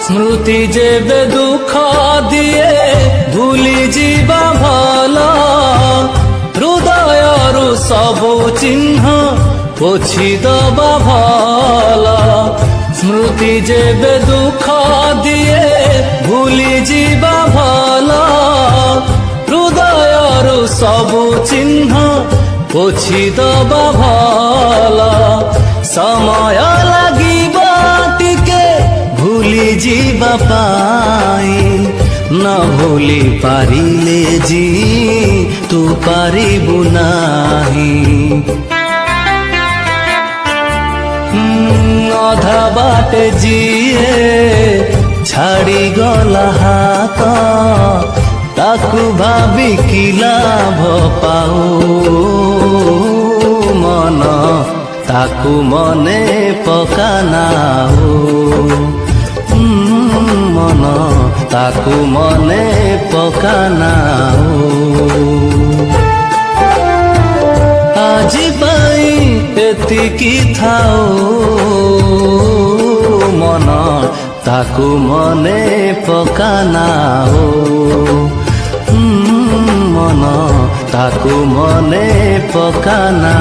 स्मृति जेबे दुख दिए भूली जीवा भला हृदयरु सबु चिन्ह पोछि दबा भला स्मृति जेबे दुख दिए भूली जीवा भला हृदयरु सबु चिन्ह पोछि दबा भला समय लागिबा टिके भूली जीवा पाई न भूली पारिले जी तू पारिबु नाही अधा बाटे जीए छाड़ी गला हाथ ताकू भाबी कि लाभ पाऊ मन ताकू मने पकानाओ मन ताकू मने पकानाओ आजी पाई एतिकी थाओ मन ताकू मने पकानाओ मन ताकू मने पकाना।